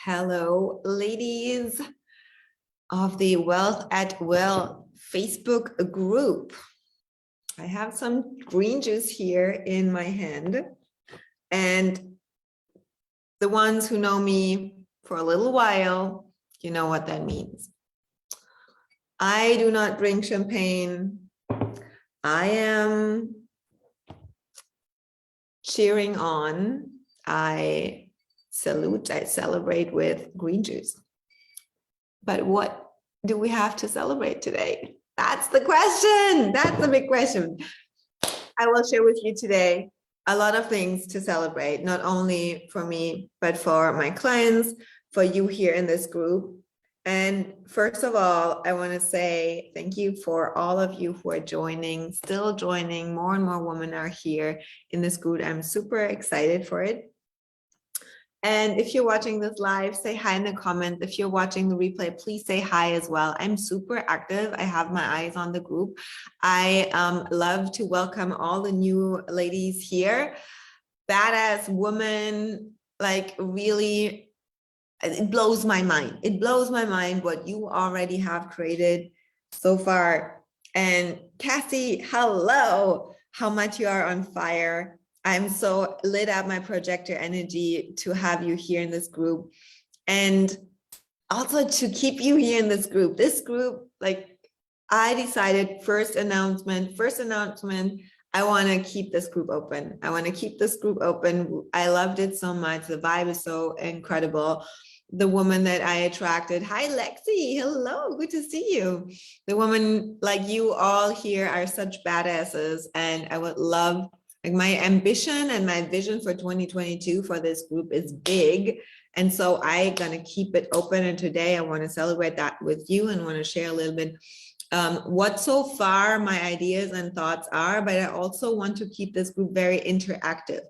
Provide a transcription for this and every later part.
Hello, ladies of the Wealth at Will Facebook group. I have some green juice here in my hand, and the ones who know me for a little while, you know what that means. I do not drink champagne. I am cheering on. I salute, I celebrate with green juice. But what do we have to celebrate today? That's the question. That's the big question. I will share with you today a lot of things to celebrate, not only for me, but for my clients, for you here in this group. And first of all, I want to say thank you for all of you who are joining, still joining. More and more women are here in this group. I'm super excited for it. And if you're watching this live, say hi in the comments. If you're watching the replay, please say hi as well. I'm super active. I have my eyes on the group. I love to welcome all the new ladies here. Badass woman, like really, it blows my mind. It blows my mind what you already have created so far. And Cassie, hello, how much you are on fire. I'm so lit up my projector energy to have you here in this group, and also to keep you here in this group. This group, like I decided first announcement, I want to keep this group open. I want to keep this group open. I loved it so much. The vibe is so incredible. The woman that I attracted, hi Lexi, hello, good to see you. The woman like you all here are such badasses, and I would love, like my ambition and my vision for 2022 for this group is big. And so I'm going to keep it open. And today I want to celebrate that with you and want to share a little bit what so far my ideas and thoughts are. But I also want to keep this group very interactive,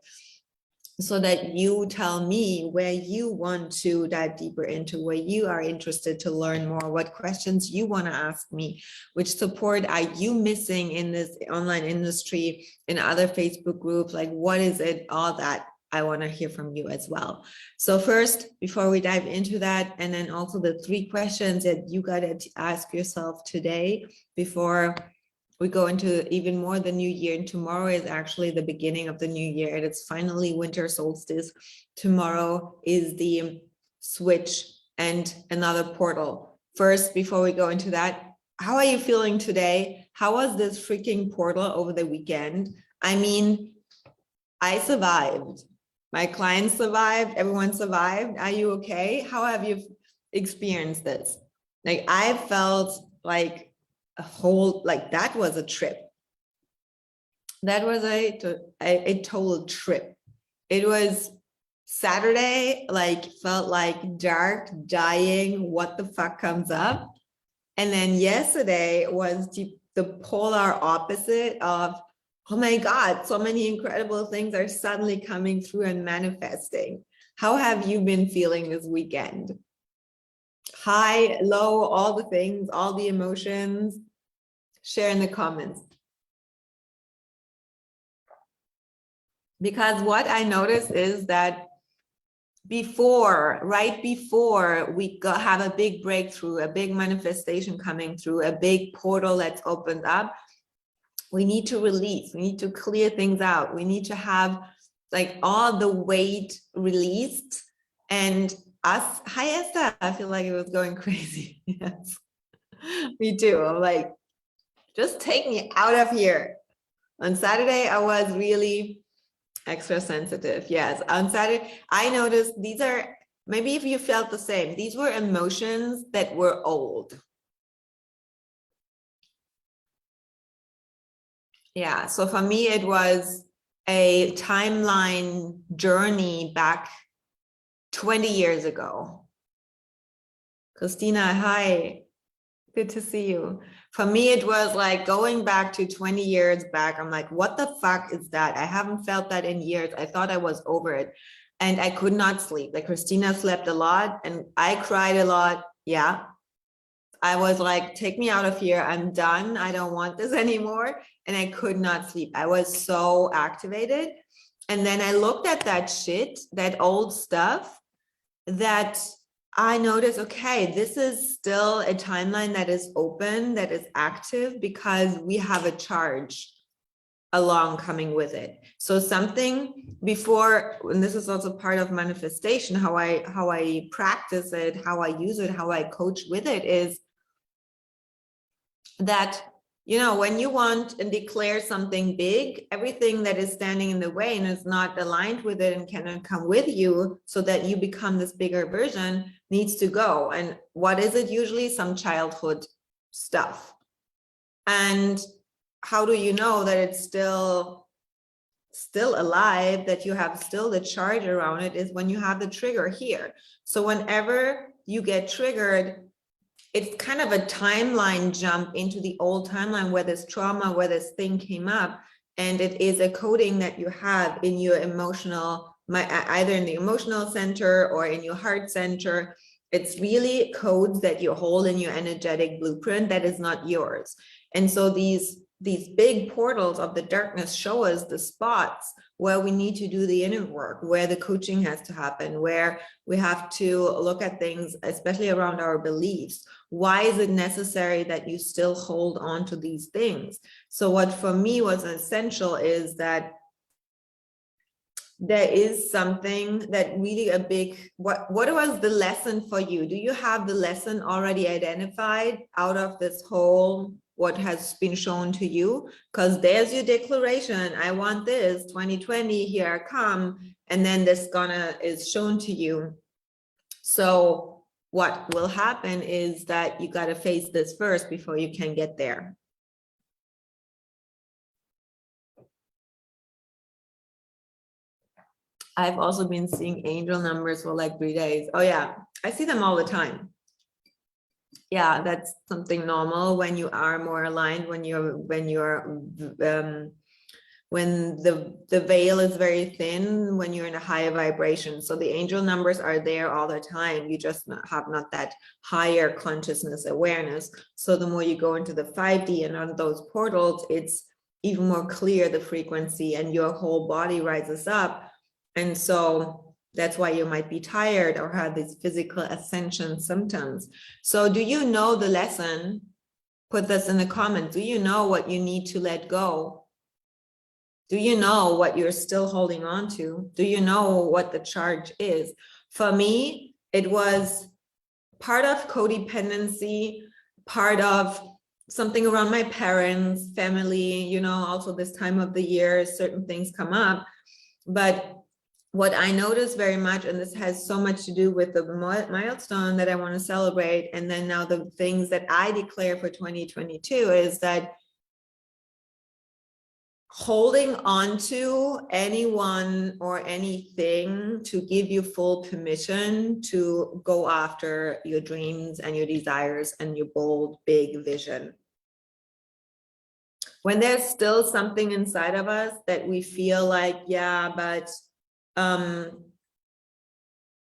so that you tell me where you want to dive deeper into, where you are interested to learn more, what questions you want to ask me, which support are you missing in this online industry, in other Facebook groups, like what is it, all that I want to hear from you as well. So first, before we dive into that, and then also the 3 questions that you got to ask yourself today before we go into even more the new year. And tomorrow is actually the beginning of the new year, and it's finally winter solstice. Tomorrow is the switch and another portal. First, before we go into that, how are you feeling today? How was this freaking portal over the weekend? I mean, I survived. My clients survived. Everyone survived. Are you okay? How have you experienced this? Like, I felt like a whole, like that was a trip. That was a total trip. It was Saturday, like felt like dark, dying, what the fuck comes up? And then yesterday was the polar opposite of, oh my God, so many incredible things are suddenly coming through and manifesting. How have you been feeling this weekend? High, low, all the things, all the emotions? Share in the comments. Because what I noticed is that right before we have a big breakthrough, a big manifestation coming through, a big portal that's opened up, we need to release, we need to clear things out. We need to have like all the weight released. And us, hi Esther, I feel like it was going crazy. Yes, me too. I'm like, just take me out of here. On Saturday, I was really extra sensitive. Yes, on Saturday, I noticed these are, maybe if you felt the same, these were emotions that were old. Yeah, so for me, it was a timeline journey back 20 years ago. Christina, hi, good to see you. For me, it was like going back to 20 years back. I'm like, what the fuck is that? I haven't felt that in years. I thought I was over it. And I could not sleep. Like Christina slept a lot and I cried a lot. Yeah. I was like, take me out of here. I'm done. I don't want this anymore. And I could not sleep. I was so activated. And then I looked at that shit, that old stuff that I notice, okay, this is still a timeline that is open, that is active, because we have a charge along coming with it. So something before, and this is also part of manifestation, how I practice it, how I use it, how I coach with it, is that, you know, when you want and declare something big, everything that is standing in the way and is not aligned with it and cannot come with you so that you become this bigger version needs to go. And what is it usually? Some childhood stuff. And how do you know that it's still alive, that you have still the charge around it, is when you have the trigger here. So whenever you get triggered, it's kind of a timeline jump into the old timeline where this trauma, where this thing came up, and it is a coding that you have in your emotional, either in the emotional center or in your heart center. It's really codes that you hold in your energetic blueprint that is not yours. And so these big portals of the darkness show us the spots where we need to do the inner work, where the coaching has to happen, where we have to look at things, especially around our beliefs. Why is it necessary that you still hold on to these things? So what for me was essential is that there is something that really a big, what was the lesson for you? Do you have the lesson already identified out of this whole, what has been shown to you? Because there's your declaration. I want this 2020, here I come. And then this is shown to you. So what will happen is that you got to face this first before you can get there. I've also been seeing angel numbers for like 3 days. Oh yeah, I see them all the time. Yeah, that's something normal when you are more aligned, when the veil is very thin, when you're in a higher vibration. So the angel numbers are there all the time. You just have not that higher consciousness awareness. So the more you go into the 5D and on those portals, it's even more clear, the frequency, and your whole body rises up. And so that's why you might be tired or have these physical ascension symptoms. So do you know the lesson? Put this in the comments. Do you know what you need to let go? Do you know what you're still holding on to? Do you know what the charge is? For me, it was part of codependency, part of something around my parents, family, you know, also this time of the year, certain things come up. But what I noticed very much, and this has so much to do with the milestone that I want to celebrate, and then now the things that I declare for 2022, is that holding on to anyone or anything to give you full permission to go after your dreams and your desires and your bold, big vision. When there's still something inside of us that we feel like, yeah, but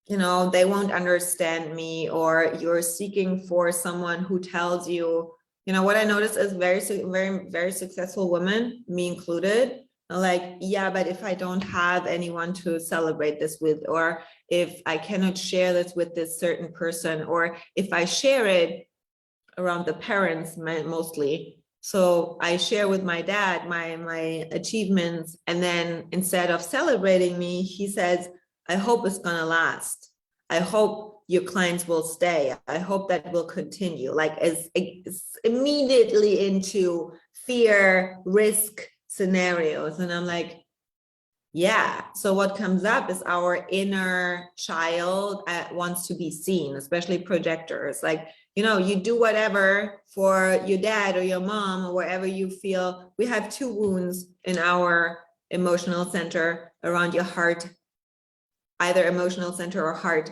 you know, they won't understand me, or you're seeking for someone who tells you, you know, what I noticed is very successful women, me included, like, yeah, but if I don't have anyone to celebrate this with, or if I cannot share this with this certain person, or if I share it around the parents mostly, so I share with my dad my achievements, and then instead of celebrating me, he says, I hope it's gonna last. I hope your clients will stay. I hope that will continue. Like, as immediately into fear, risk scenarios. And I'm like, yeah. So what comes up is our inner child wants to be seen, especially projectors. Like, you know, you do whatever for your dad or your mom or wherever you feel. We have 2 wounds in our emotional center around your heart, either emotional center or heart,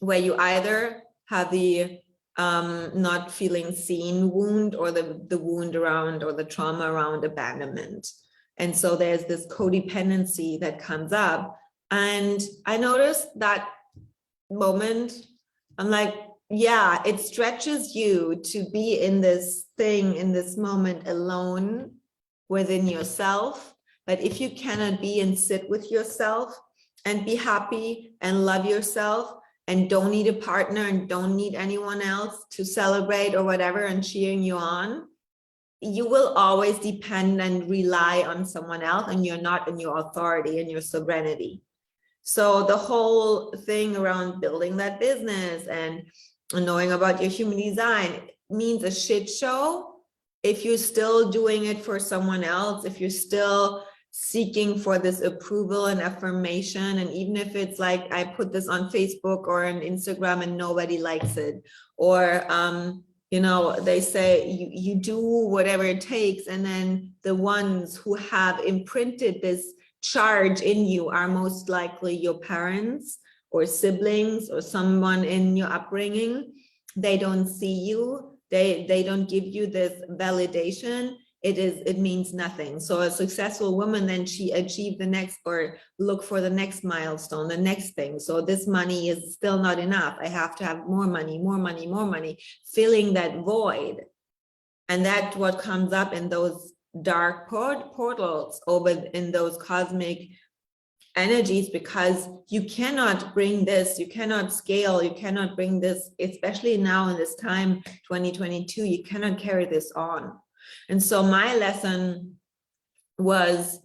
where you either have the not feeling seen wound, or the wound around, or the trauma around abandonment. And so there's this codependency that comes up. And I noticed that moment, I'm like, yeah, it stretches you to be in this thing, in this moment alone within yourself. But if you cannot be and sit with yourself and be happy and love yourself, and don't need a partner and don't need anyone else to celebrate or whatever and cheering you on, you will always depend and rely on someone else, and you're not in your authority and your sovereignty. So the whole thing around building that business and knowing about your human design means a shit show if you're still doing it for someone else, if you're still seeking for this approval and affirmation. And even if it's like, I put this on Facebook or on Instagram and nobody likes it, or you know, they say you do whatever it takes, and then the ones who have imprinted this charge in you are most likely your parents or siblings or someone in your upbringing. They don't see you, they don't give you this validation. It means nothing. So a successful woman, then she achieved the next, or look for the next milestone, the next thing. So this money is still not enough. I have to have more money, more money, more money, filling that void. And that's what comes up in those dark portals over in those cosmic energies, because you cannot bring this, you cannot scale, you cannot bring this, especially now in this time, 2022, you cannot carry this on. And so my lesson was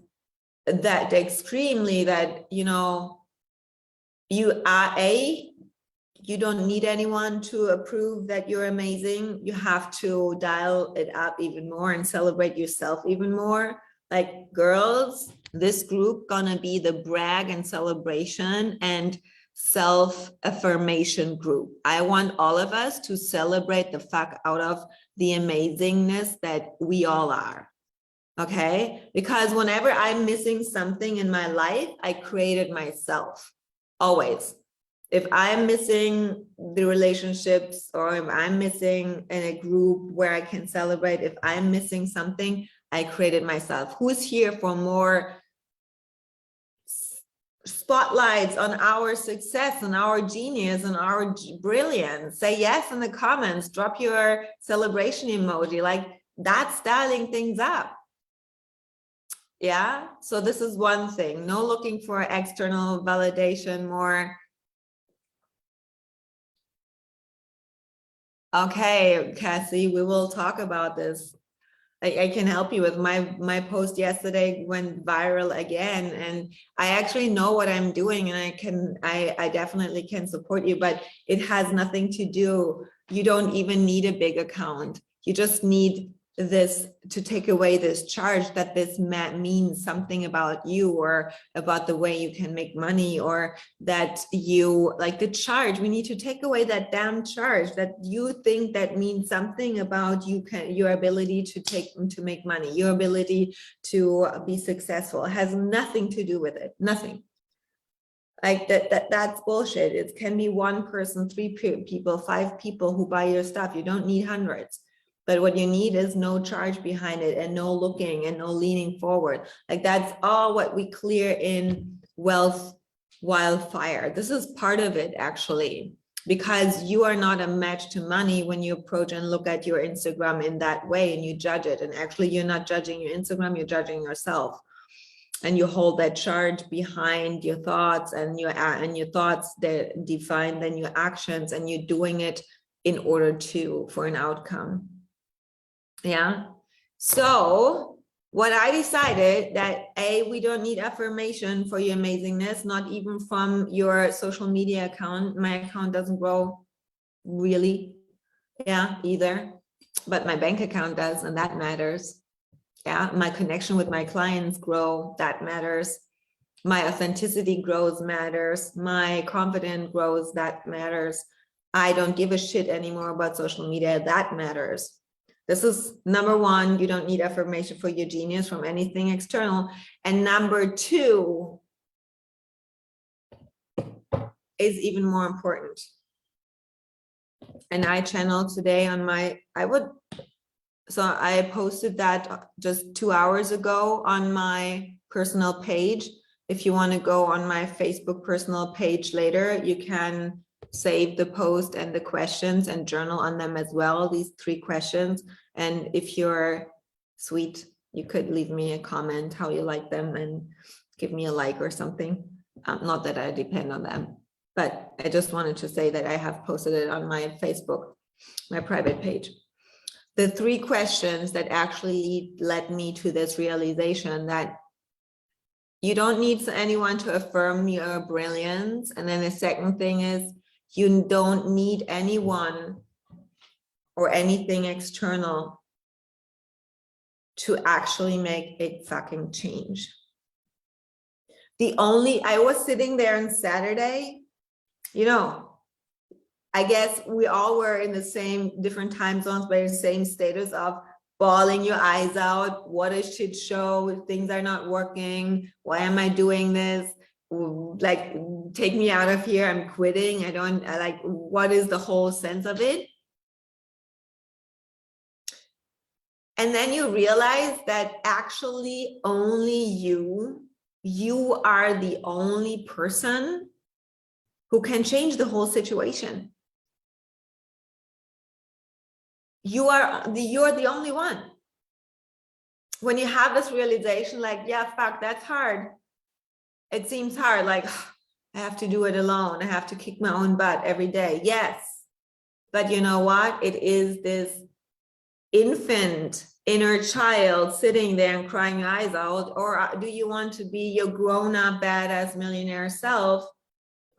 that extremely that, you know, you don't need anyone to approve that you're amazing. You have to dial it up even more and celebrate yourself even more. Like, girls, this group gonna be the brag and celebration and self-affirmation group. I want all of us to celebrate the fuck out of the amazingness that we all are. Okay? Because whenever I'm missing something in my life, I created myself. Always. If I'm missing the relationships, or if I'm missing in a group where I can celebrate, if I'm missing something, I created myself. Who's here for more spotlights on our success and our genius and our brilliance? Say yes in the comments, drop your celebration emoji. Like, that's dialing things up. Yeah, so this is one thing. No looking for external validation, more. Okay, Cassie, we will talk about this. I can help you with my post yesterday went viral again, and I actually know what I'm doing, and I definitely can support you, but it has nothing to do. You don't even need a big account. You just need this to take away this charge that this means something about you, or about the way you can make money, or that you like the charge. We need to take away that damn charge that you think that means something about you, your ability to make money, your ability to be successful. It has nothing to do with it. Nothing. Like that's bullshit. It can be one person, 3 people, 5 people who buy your stuff. You don't need hundreds. But what you need is no charge behind it, and no looking and no leaning forward. Like, that's all what we clear in Wealth Wildfire. This is part of it, actually, because you are not a match to money when you approach and look at your Instagram in that way and you judge it. And actually, you're not judging your Instagram, you're judging yourself. And you hold that charge behind your thoughts, and your thoughts that define then your actions, and you're doing it in order for an outcome. Yeah. So what I decided that we don't need affirmation for your amazingness, not even from your social media account. My account doesn't grow really, either, but my bank account does, and that matters. Yeah, my connection with my clients grow, that matters. My authenticity grows, matters. My confidence grows, that matters. I don't give a shit anymore about social media, that matters. This is number 1, you don't need affirmation for your genius from anything external. And number 2 is even more important. And I channeled today on so I posted that just 2 hours ago on my personal page. If you want to go on my Facebook personal page later, you can save the post and the questions and journal on them as well, these 3 questions. And if you're sweet, you could leave me a comment how you like them and give me a like or something. Not that I depend on them, but I just wanted to say that I have posted it on my Facebook, my private page. The 3 questions that actually led me to this realization that you don't need anyone to affirm your brilliance. And then the second thing is you don't need anyone or anything external to actually make a fucking change. I was sitting there on Saturday, you know, I guess we all were in the same different time zones, but in the same status of bawling your eyes out. What a shit show. Things are not working. Why am I doing this? Like, take me out of here. I'm quitting. What is the whole sense of it? And then you realize that actually only you are the only person who can change the whole situation. You're the only one. When you have this realization, like, yeah, fuck, that's hard. It seems hard, like, I have to do it alone. I have to kick my own butt every day. Yes. But you know what? It is this infant inner child sitting there and crying your eyes out. Or do you want to be your grown-up badass millionaire self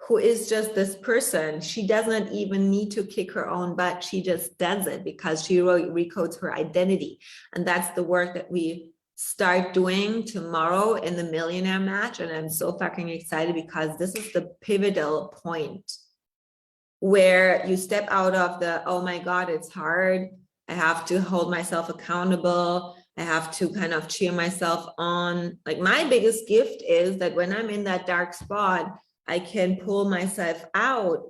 who is just this person? She doesn't even need to kick her own butt. She just does it because she recodes her identity. And that's the work that we start doing tomorrow in the Millionaire Match. And I'm so fucking excited because this is the pivotal point where you step out of the, oh my God, it's hard. I have to hold myself accountable. I have to kind of cheer myself on. Like, my biggest gift is that when I'm in that dark spot, I can pull myself out.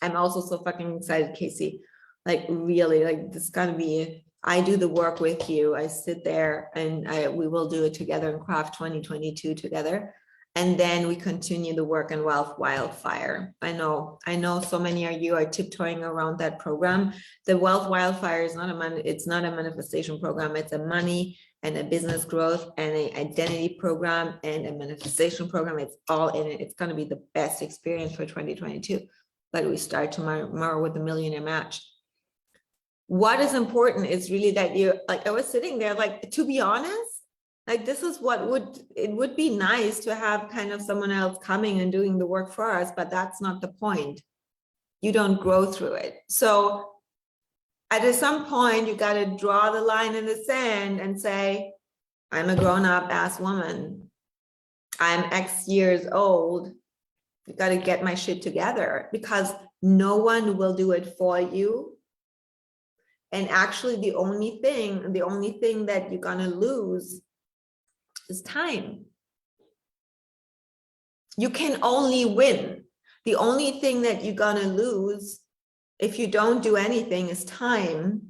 I'm also so fucking excited, Casey. Like, really, like, this is gonna be, I do the work with you. I sit there and we will do it together and craft 2022 together. And then we continue the work in Wealth Wildfire. I know so many of you are tiptoeing around that program. The Wealth Wildfire is not it's not a manifestation program. It's a money and a business growth and an identity program and a manifestation program. It's all in it. It's going to be the best experience for 2022. But we start tomorrow with the Millionaire Match. What is important is really that you, like, I was sitting there, like, to be honest, like, this is what would be nice to have kind of someone else coming and doing the work for us, but that's not the point. You don't grow through it. So at some point, you got to draw the line in the sand and say, I'm a grown-up ass woman. I'm X years old. You got to get my shit together, because no one will do it for you. And actually, the only thing that you're going to lose is time. You can only win. The only thing that you're going to lose if you don't do anything is time.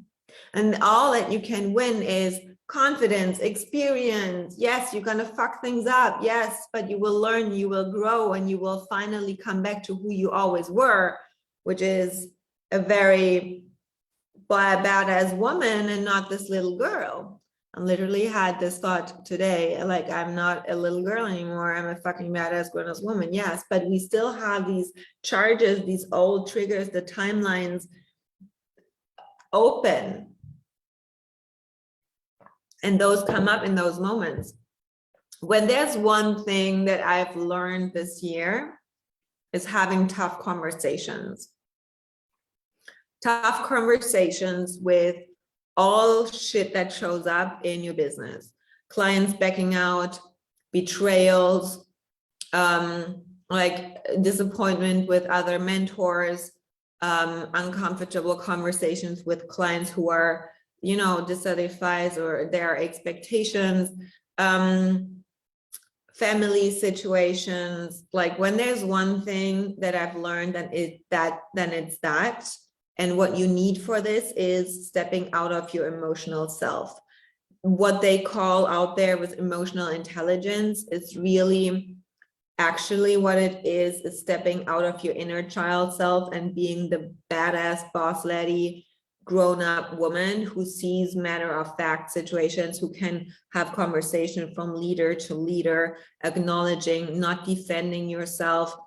And all that you can win is confidence, experience. Yes, you're going to fuck things up. Yes, but you will learn, you will grow, and you will finally come back to who you always were, which is a very badass woman and not this little girl. I literally had this thought today, like, I'm not a little girl anymore. I'm a fucking badass grown-ass woman. Yes, but we still have these charges, these old triggers, the timelines open. And those come up in those moments. When there's one thing that I've learned this year is having tough conversations. Tough conversations with all shit that shows up in your business. Clients backing out, betrayals, like disappointment with other mentors, uncomfortable conversations with clients who are, you know, dissatisfied or their expectations, family situations. Like, when there's one thing that I've learned, then it's that. And what you need for this is stepping out of your emotional self. What they call out there with emotional intelligence is really actually what it is stepping out of your inner child self and being the badass boss lady, grown-up woman who sees matter-of-fact situations, who can have conversation from leader to leader, acknowledging, not defending yourself,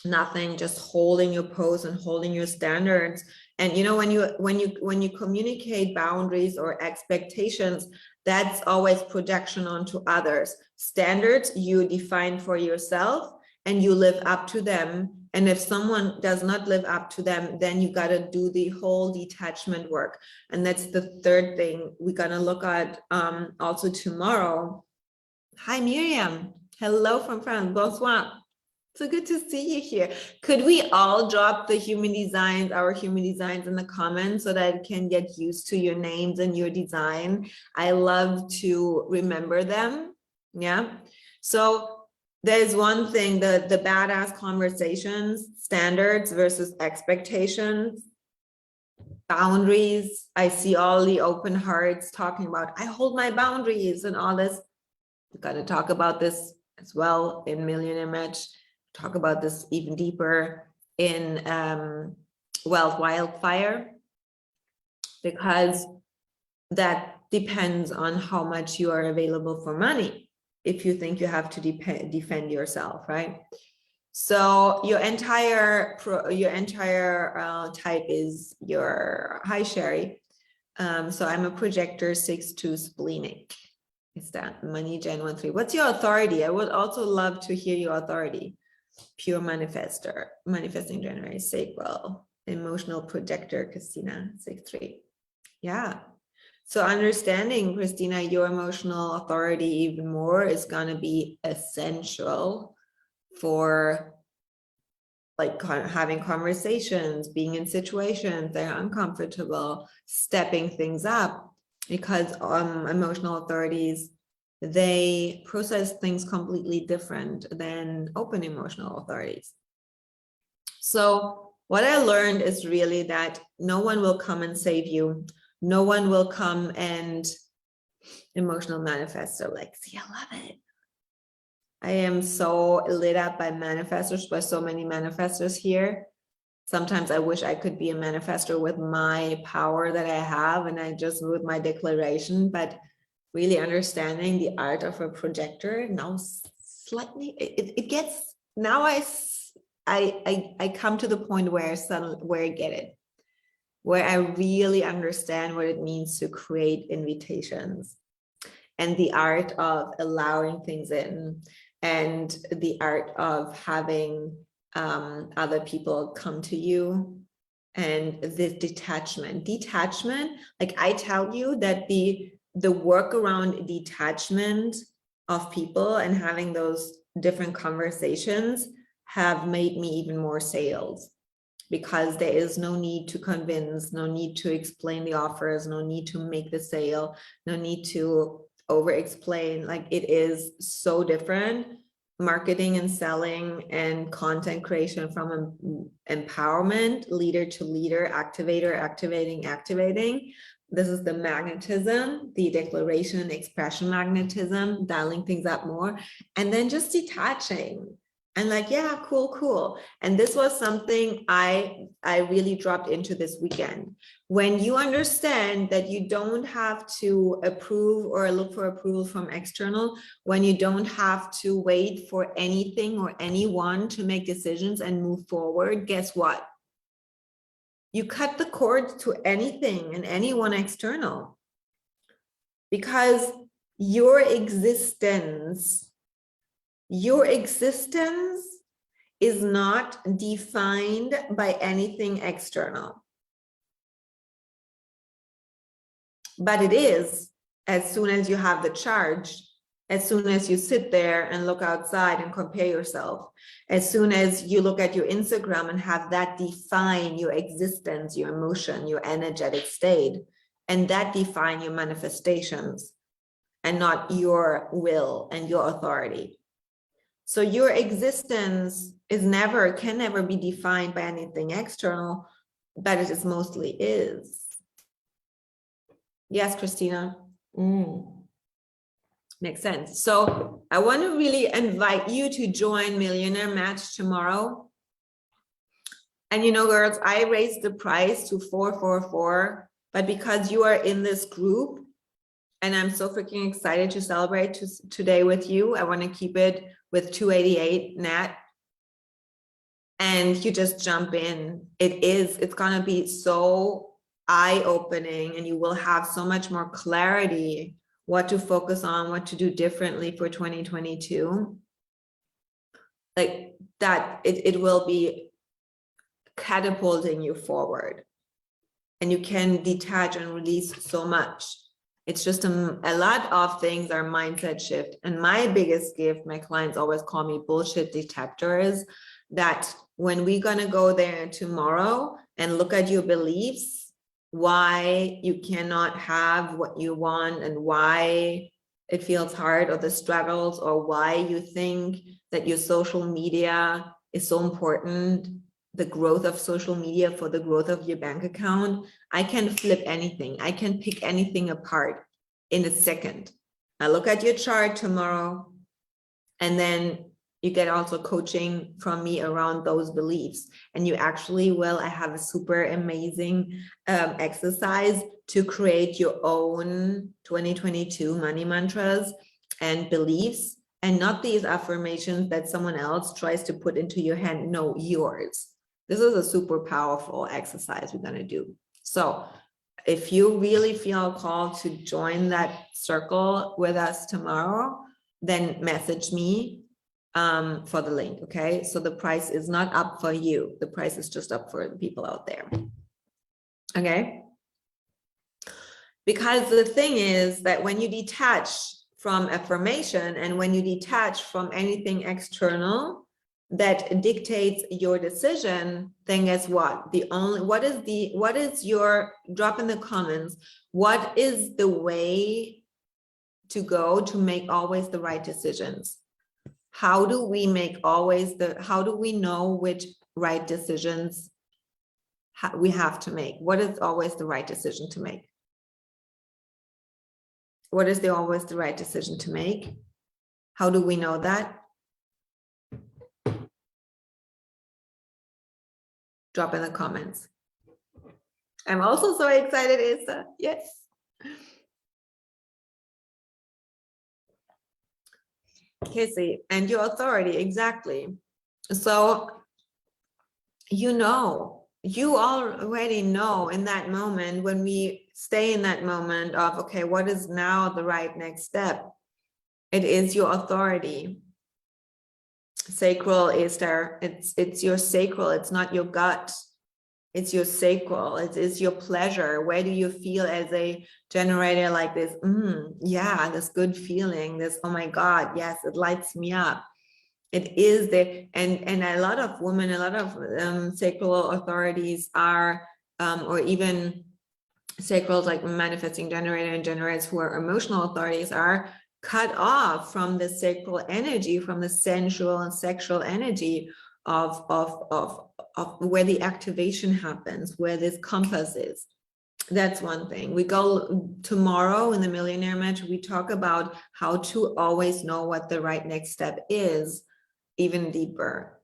nothing, just holding your pose and holding your standards. And you know, when you communicate boundaries or expectations, that's always projection onto others. Standards you define for yourself and you live up to them. And if someone does not live up to them, then you got to do the whole detachment work. And that's the third thing we're going to look at also tomorrow. Hi, Miriam. Hello from France. Bonsoir. So good to see you here. Could we all drop the human designs, our human designs in the comments so that I can get used to your names and your design? I love to remember them. Yeah. So there's one thing, the badass conversations, standards versus expectations, boundaries. I see all the open hearts talking about, I hold my boundaries and all this. We're going to talk about this as well in Millionaire Match. Talk about this even deeper in Wealth Wildfire, because that depends on how much you are available for money. If you think you have to defend yourself, right? So your entire type is your, hi Sherry. So I'm a projector 6-2 splenic. Is that money Gen 1-3? What's your authority? I would also love to hear your authority. Pure manifester, manifesting generator, sacral, emotional projector, Christina, 6-3. Yeah. So understanding, Christina, your emotional authority even more is going to be essential for like having conversations, being in situations that are uncomfortable, stepping things up, because emotional authorities, they process things completely different than open emotional authorities. So what I learned is really that no one will come and save you. No one will come and emotional manifestor, Lexi, I love it. I am so lit up by manifestors, by so many manifestors here. Sometimes I wish I could be a manifestor with my power that I have and I just with my declaration, but really understanding the art of a projector now slightly, it gets, now I come to the point where I get it, where I really understand what it means to create invitations and the art of allowing things in and the art of having other people come to you, and this detachment, like I tell you that the work around detachment of people and having those different conversations have made me even more sales, because there is no need to convince, no need to explain the offers, no need to make the sale, no need to over explain. Like, it is so different. Marketing and selling and content creation from empowerment, leader to leader, activator, activating. This is the magnetism, the declaration and expression magnetism, dialing things up more, and then just detaching. And like, yeah, cool. And this was something I really dropped into this weekend. When you understand that you don't have to approve or look for approval from external, when you don't have to wait for anything or anyone to make decisions and move forward, guess what? You cut the cord to anything and anyone external, because your existence is not defined by anything external. But it is as soon as you have the charge, as soon as you sit there and look outside and compare yourself, as soon as you look at your Instagram and have that define your existence, your emotion, your energetic state, and that define your manifestations and not your will and your authority. So your existence can never be defined by anything external, but it is mostly is. Yes, Christina. Makes sense. So I want to really invite you to join Millionaire Match tomorrow. And you know, girls, I raised the price to 444, but because you are in this group, and I'm so freaking excited to celebrate today with you, I want to keep it with 288 net. and you just jump in, it's going to be so eye-opening, and you will have so much more clarity what to focus on, what to do differently for 2022. Like that, it will be catapulting you forward, and you can detach and release so much. It's just a lot of things are mindset shift. And my biggest gift, my clients always call me bullshit detectors, that when we're going to go there tomorrow and look at your beliefs, why you cannot have what you want, and why it feels hard, or the struggles, or why you think that your social media is so important, the growth of social media for the growth of your bank account, I can flip anything. I can pick anything apart in a second. I look at your chart tomorrow, and then you get also coaching from me around those beliefs. And you actually will, I have a super amazing exercise to create your own 2022 money mantras and beliefs, and not these affirmations that someone else tries to put into your hand. No, yours. This is a super powerful exercise we're going to do. So if you really feel called to join that circle with us tomorrow, then message me for the link. Okay, so the price is not up for you. The price is just up for the people out there. Okay, because the thing is that when you detach from affirmation, and when you detach from anything external that dictates your decision, then guess what? What is your, drop in the comments, what is the way to go to make always the right decisions? How do we make always how do we know which right decisions we have to make? What is always the right decision to make? What is always the right decision to make? How do we know that? Drop in the comments. I'm also so excited, Issa. Yes. Kissy, and your authority, exactly. So, you already know in that moment, when we stay in that moment of, okay, what is now the right next step? It is your authority. Sacral is there. It's your sacral. It's not your gut. It's your sacral. It is your pleasure. Where do you feel as a generator, like this? Yeah, this good feeling, this, oh my God, yes, it lights me up. It is the, and a lot of women, a lot of sacral authorities are, or even sacrals like manifesting generator and generators who are emotional authorities, are cut off from the sacral energy, from the sensual and sexual energy of where the activation happens, where this compass is. That's one thing. We go tomorrow in the Millionaire Match, we talk about how to always know what the right next step is, even deeper,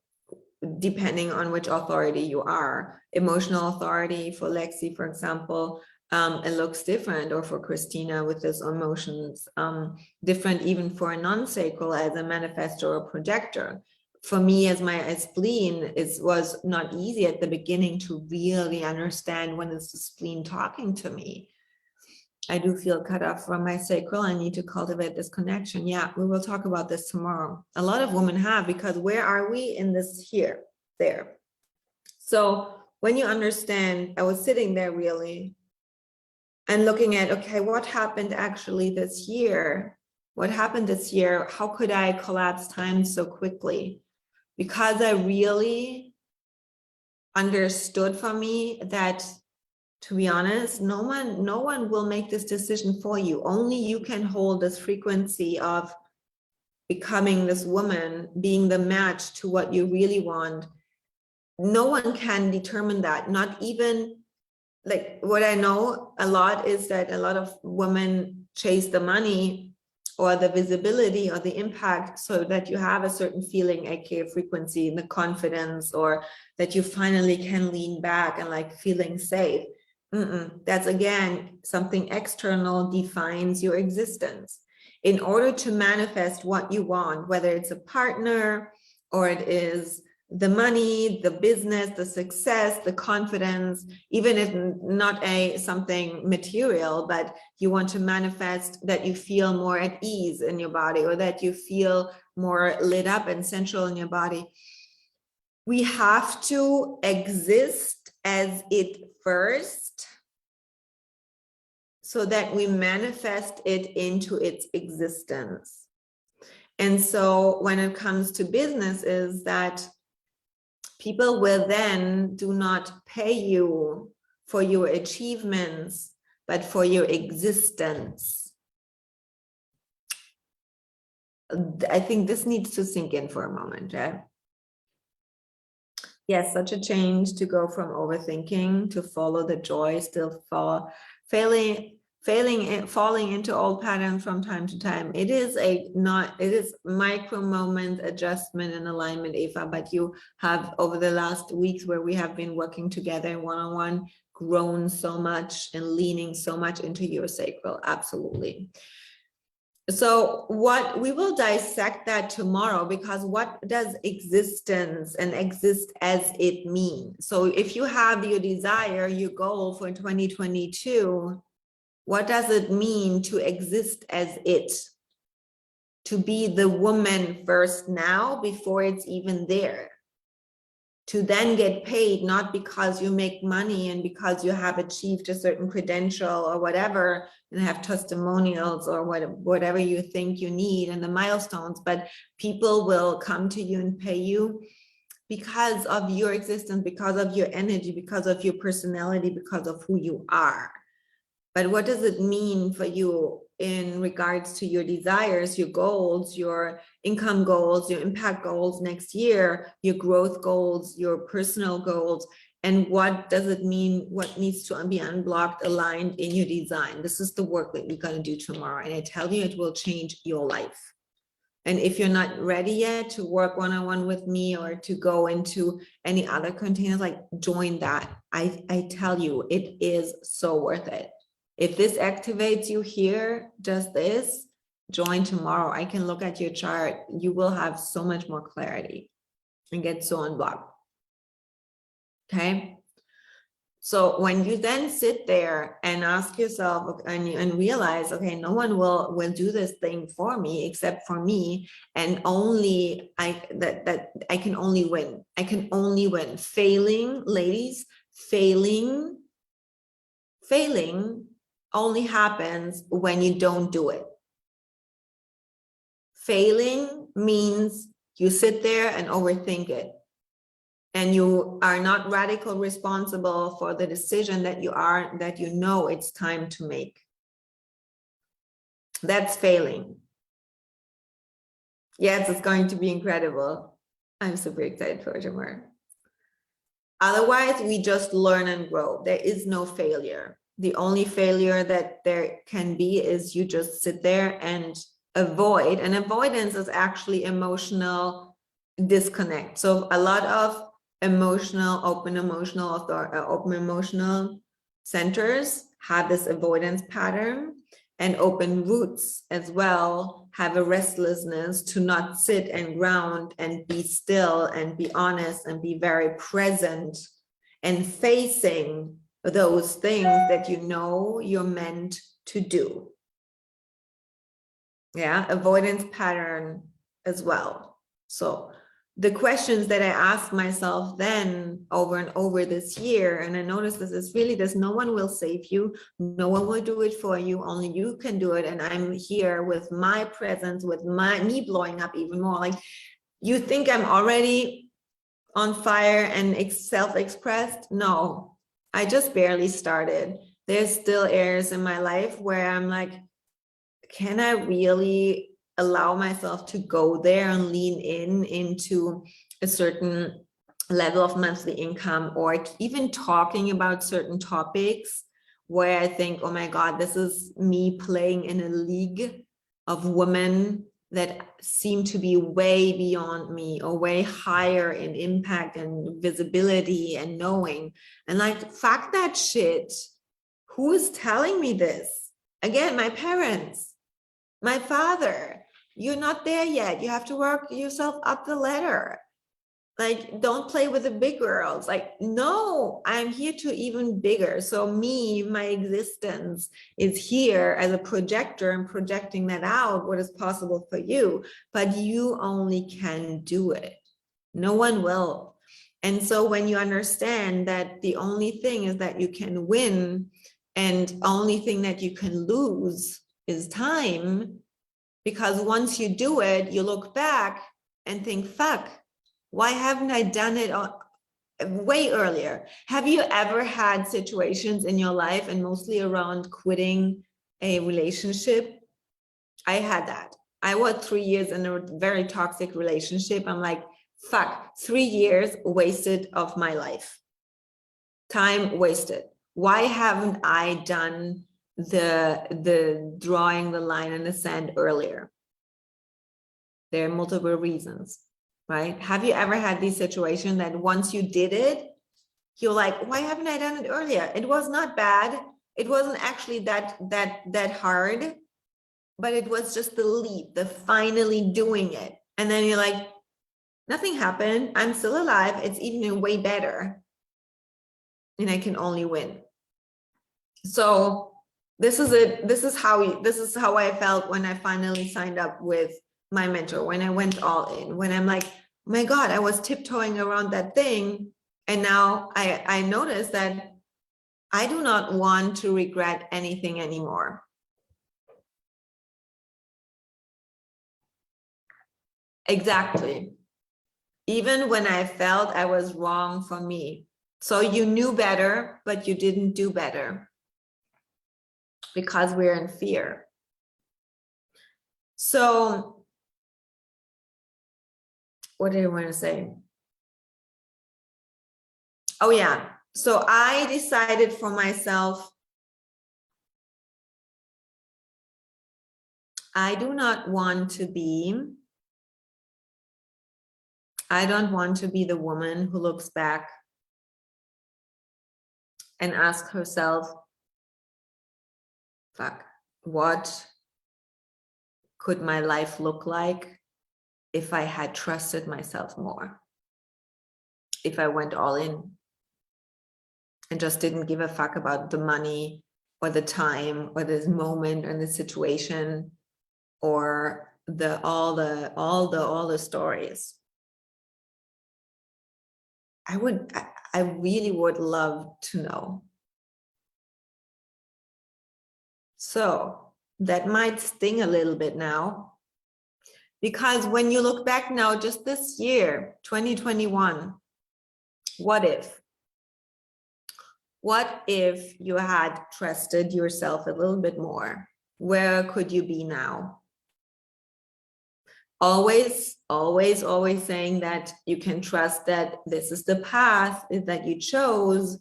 depending on which authority you are. Emotional authority for Lexi, for example, it looks different, or for Christina with this emotions, different even for a non-sacral as a manifestor or projector. For me, as my spleen, was not easy at the beginning to really understand when is the spleen talking to me. I do feel cut off from my sacral. I need to cultivate this connection. Yeah, we will talk about this tomorrow. A lot of women have, because where are we in this here, there? So when you understand, I was sitting there really and looking at, okay, what happened actually this year? What happened this year? How could I collapse time so quickly? Because I really understood for me that, to be honest, no one will make this decision for you. Only you can hold this frequency of becoming this woman, being the match to what you really want. No one can determine that, not even, like, what I know a lot is that a lot of women chase the money or the visibility or the impact, so that you have a certain feeling, aka frequency, the confidence, or that you finally can lean back and like feeling safe. That's again, something external defines your existence. In order to manifest what you want, whether it's a partner or it is the money, the business, the success, the confidence, even if not something material, but you want to manifest that you feel more at ease in your body, or that you feel more lit up and central in your body. We have to exist as it first, so that we manifest it into its existence. And so when it comes to business, is that people will then do not pay you for your achievements, but for your existence. I think this needs to sink in for a moment, right? Yes, such a change to go from overthinking to follow the joy, still falling into old patterns from time to time. It is micro moment adjustment and alignment, Eva, but you have, over the last weeks where we have been working together one-on-one, grown so much and leaning so much into your sacral. Absolutely. So what we will dissect that tomorrow, because what does existence and exist as it mean? So if you have your desire, your goal for 2022, what does it mean to exist as it? To be the woman first now before it's even there. To then get paid, not because you make money and because you have achieved a certain credential or whatever, and have testimonials or whatever you think you need and the milestones, but people will come to you and pay you because of your existence, because of your energy, because of your personality, because of who you are. But what does it mean for you in regards to your desires, your goals, your income goals, your impact goals next year, your growth goals, your personal goals? And what does it mean? What needs to be unblocked, aligned in your design? This is the work that we're going to do tomorrow. And I tell you, it will change your life. And if you're not ready yet to work one-on-one with me, or to go into any other containers, like, join that. I tell you, it is so worth it. If this activates you here, just this, join tomorrow. I can look at your chart. You will have so much more clarity and get so unblocked. Okay. So when you then sit there and ask yourself and realize, okay, no one will do this thing for me except for me, and only I can only win. I can only win. Failing, ladies, failing only happens when you don't do it. Failing means you sit there and overthink it, and you are not radical responsible for the decision that you know it's time to make. That's failing. Yes, it's going to be incredible. I'm super excited for tomorrow. Otherwise, we just learn and grow. There is no failure. The only failure that there can be is you just sit there and avoid. And avoidance is actually emotional disconnect. So a lot of open emotional centers have this avoidance pattern, and open roots as well have a restlessness to not sit and ground and be still and be honest and be very present and facing those things that you know you're meant to do. Yeah, avoidance pattern as well. So the questions that I asked myself then over and over this year, and I noticed this is really this: no one will save you, no one will do it for you, only you can do it. And I'm here with my presence, with me blowing up even more. Like, you think I'm already on fire and self-expressed? No, I just barely started. There's still areas in my life where I'm like, can I really allow myself to go there and lean into a certain level of monthly income, or even talking about certain topics where I think, oh my God, this is me playing in a league of women that seem to be way beyond me, or way higher in impact and visibility and knowing. And like, fuck that shit. Who is telling me this? Again, my parents, my father. You're not there yet. You have to work yourself up the ladder. Like, don't play with the big girls. Like, no, I'm here to even bigger. So me, my existence is here as a projector and projecting that out, what is possible for you, but you only can do it. No one will. And so when you understand that the only thing is that you can win and only thing that you can lose is time, because once you do it, you look back and think, fuck, why haven't I done it way earlier? Have you ever had situations in your life, and mostly around quitting a relationship? I had that. I was 3 years in a very toxic relationship. I'm like, fuck, 3 years wasted of my life. Time wasted. Why haven't I done the drawing the line in the sand earlier? There are multiple reasons, right? Have you ever had this situation that once you did it, you're like, why haven't I done it earlier? It was not bad. It wasn't actually that hard, but it was just the leap, the finally doing it. And then you're like, nothing happened. I'm still alive. It's even way better. And I can only win. So this is it. This is how I felt when I finally signed up with my mentor, when I went all in, when I'm like, oh my God, I was tiptoeing around that thing. And now I noticed that I do not want to regret anything anymore. Exactly. Even when I felt I was wrong for me. So you knew better, but you didn't do better because we're in fear. So what do you want to say? Oh yeah. So I decided for myself, I don't want to be the woman who looks back and asks herself, fuck, what could my life look like if I had trusted myself more? If I went all in and just didn't give a fuck about the money or the time or this moment and the situation or all the stories. I really would love to know. So that might sting a little bit now, because when you look back now, just this year, 2021, what if? What if you had trusted yourself a little bit more? Where could you be now? Always saying that you can trust that this is the path that you chose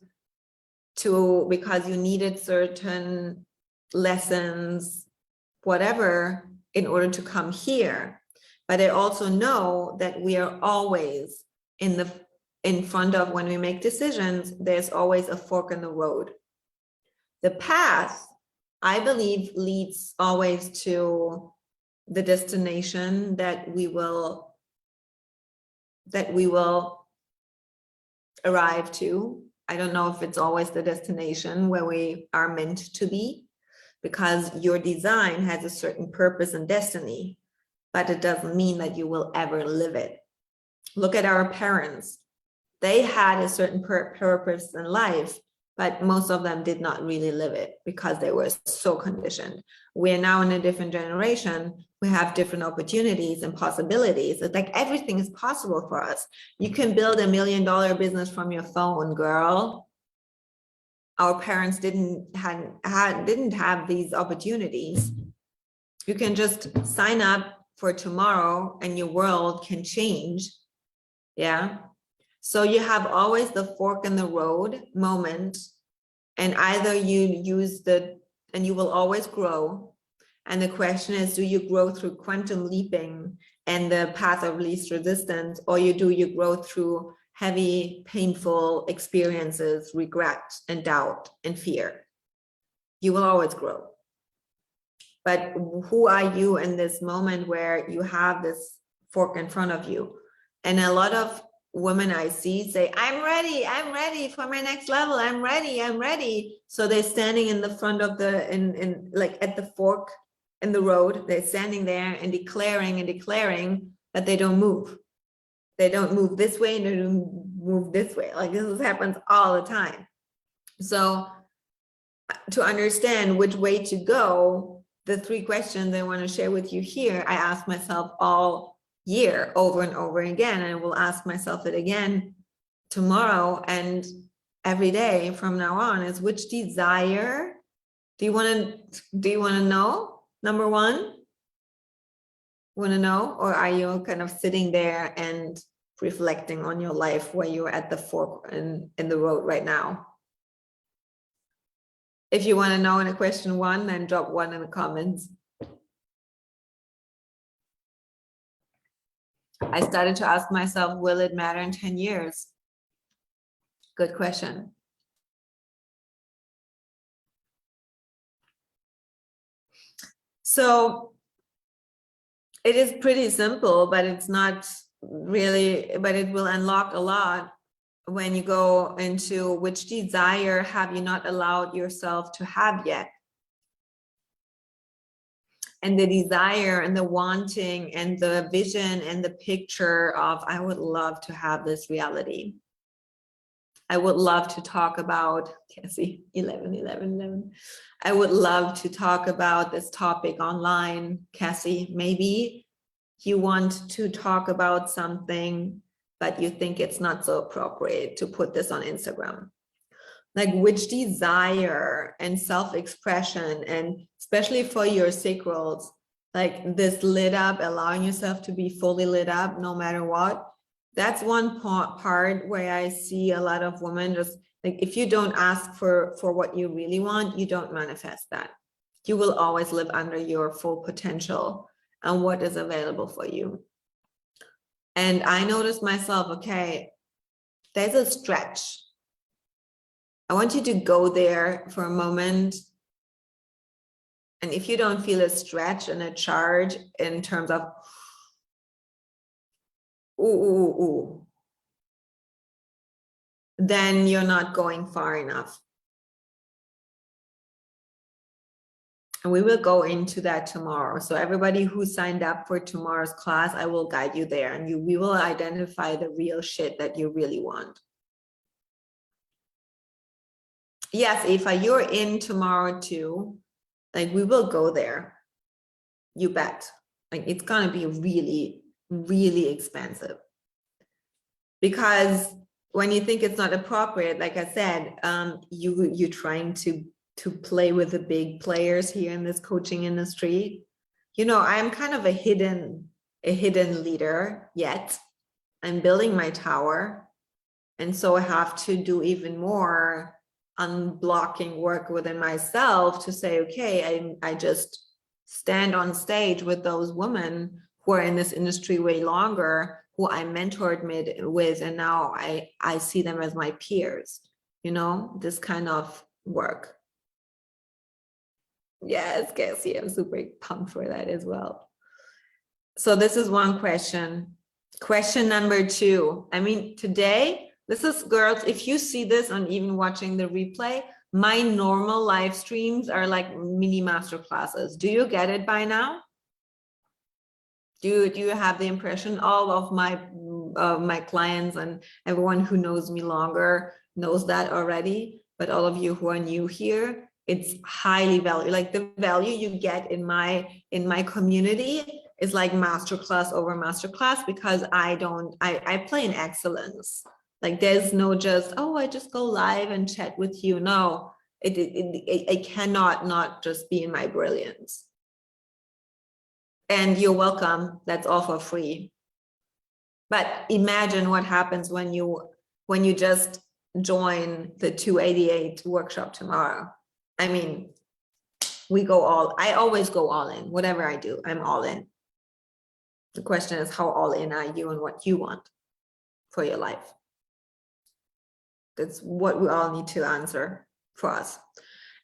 to, because you needed certain lessons, whatever, in order to come here. But I also know that we are always in front of, when we make decisions, there's always a fork in the road. The path, I believe, leads always to the destination that we will arrive to. I don't know if it's always the destination where we are meant to be, because your design has a certain purpose and destiny, but it doesn't mean that you will ever live it. Look at our parents. They had a certain purpose in life, but most of them did not really live it because they were so conditioned. We are now in a different generation. We have different opportunities and possibilities. It's like everything is possible for us. You can build $1 million business from your phone, girl. Our parents didn't have these opportunities. You can just sign up for tomorrow and your world can change. Yeah. So you have always the fork in the road moment, and either you use and you will always grow. And the question is, do you grow through quantum leaping and the path of least resistance, or do you grow through heavy, painful experiences, regret and doubt and fear? You will always grow. But who are you in this moment where you have this fork in front of you? And a lot of women I see say, I'm ready for my next level. I'm ready. So they're standing in the front of in like at the fork in the road. They're standing there and declaring that they don't move. They don't move this way and they don't move this way. Like this happens all the time. So to understand which way to go, the 3 questions I want to share with you here, I ask myself all year over and over again, and I will ask myself it again tomorrow and every day from now on, is which desire do you want to know? Number 1, want to know, or are you kind of sitting there and reflecting on your life where you're at the fork in the road right now? If you want to know in a question 1, then drop 1 in the comments. I started to ask myself, will it matter in 10 years? Good question. So it is pretty simple, but it's not really, but it will unlock a lot when you go into which desire have you not allowed yourself to have yet. And the desire and the wanting and the vision and the picture of, I would love to have this reality. I would love to talk about, Cassie, 11. I would love to talk about this topic online, Cassie. Maybe you want to talk about something, but you think it's not so appropriate to put this on Instagram. Like which desire and self-expression, and especially for your sacrals, like this lit up, allowing yourself to be fully lit up no matter what. That's one part where I see a lot of women just like, if you don't ask for what you really want, you don't manifest that. You will always live under your full potential and what is available for you. And I noticed myself, okay, there's a stretch. I want you to go there for a moment. And if you don't feel a stretch and a charge in terms of, ooh, then you're not going far enough. And we will go into that tomorrow. So everybody who signed up for tomorrow's class, I will guide you there, and we will identify the real shit that you really want. Yes, Eva, you're in tomorrow too. Like we will go there. You bet. Like it's gonna be really, really expensive. Because when you think it's not appropriate, like I said, you're trying to play with the big players here in this coaching industry. You know, I'm kind of a hidden leader yet. I'm building my tower. And so I have to do even more unblocking work within myself to say, okay, I just stand on stage with those women who are in this industry way longer, who I mentored with, and now I see them as my peers, you know, this kind of work. Yes, Cassie, I'm super pumped for that as well. So this is one question. Question number 2. I mean, today, this is, girls, if you see this on even watching the replay, my normal live streams are like mini masterclasses. Do you get it by now? Do you have the impression? All of my clients and everyone who knows me longer knows that already, but all of you who are new here, it's highly valuable. Like the value you get in my community is like masterclass over masterclass, because I play in excellence. Like there's no just, oh, I just go live and chat with you. No, it cannot not just be in my brilliance. And you're welcome. That's all for free. But imagine what happens when you just join the 288 workshop tomorrow. I mean, I always go all in. Whatever I do, I'm all in. The question is, how all in are you and what you want for your life? That's what we all need to answer for us.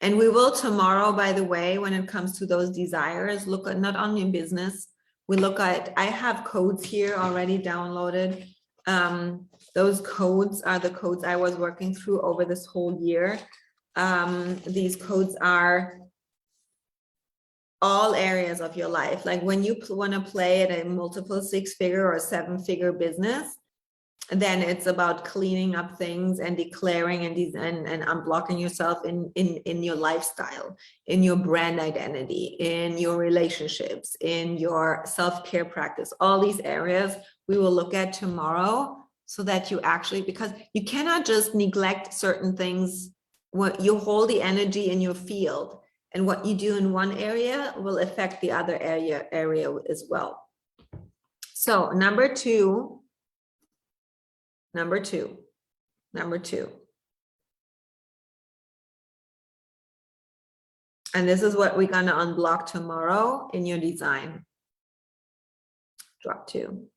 And we will tomorrow, by the way, when it comes to those desires, look at not only in business, we look at, I have codes here already downloaded Those codes are the codes I was working through over this whole year. These codes are all areas of your life. Like when you want to play at a multiple 6-figure or 7-figure business, then it's about cleaning up things and declaring and unblocking yourself in your lifestyle, in your brand identity, in your relationships, in your self-care practice. All these areas we will look at tomorrow, so that you actually, because you cannot just neglect certain things. What you hold the energy in your field, and what you do in one area will affect the other area as well. So number two, and this is what we're going to unblock tomorrow in your design. Drop 2.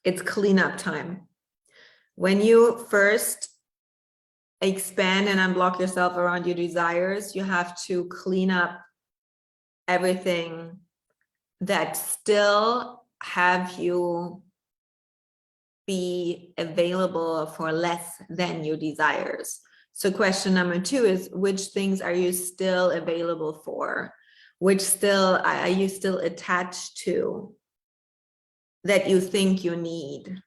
It's cleanup time. When you first expand and unblock yourself around your desires, you have to clean up everything that still have you be available for less than your desires. So question number 2 is, which things are you still available for? Which still are you still attached to that you think you need?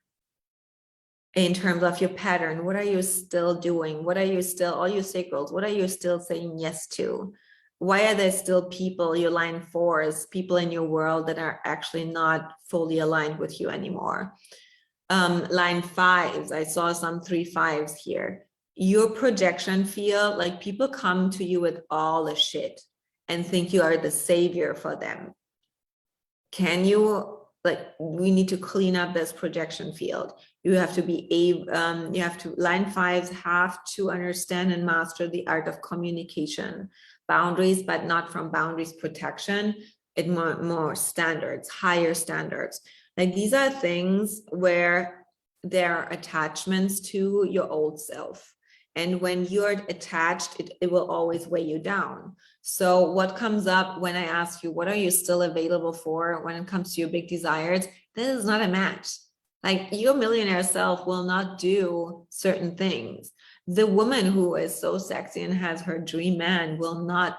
In terms of your pattern, what are you still doing? What are you still, all your sacrals, what are you still saying yes to? Why are there still people, your line 4s, people in your world that are actually not fully aligned with you anymore? Line 5s, I saw some 3 5s here. Your projection field, like people come to you with all the shit and think you are the savior for them. Can you, like, we need to clean up this projection field. You have to be able, line 5s have to understand and master the art of communication, boundaries, but not from boundaries protection, it more standards, higher standards. Like these are things where there are attachments to your old self. And when you're attached, it will always weigh you down. So what comes up when I ask you, what are you still available for when it comes to your big desires? This is not a match. Like your millionaire self will not do certain things. The woman who is so sexy and has her dream man will not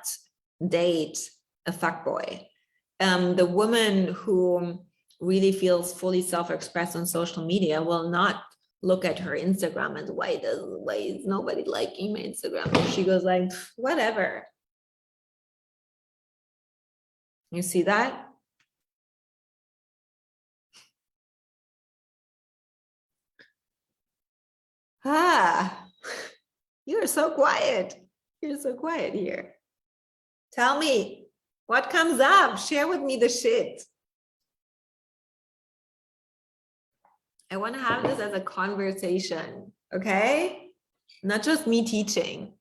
date a fuckboy. The woman who really feels fully self-expressed on social media will not look at her Instagram and why is nobody liking my Instagram? And she goes like, whatever. You see that? You're so quiet. You're so quiet here. Tell me what comes up. Share with me the shit. I want to have this as a conversation, okay? Not just me teaching.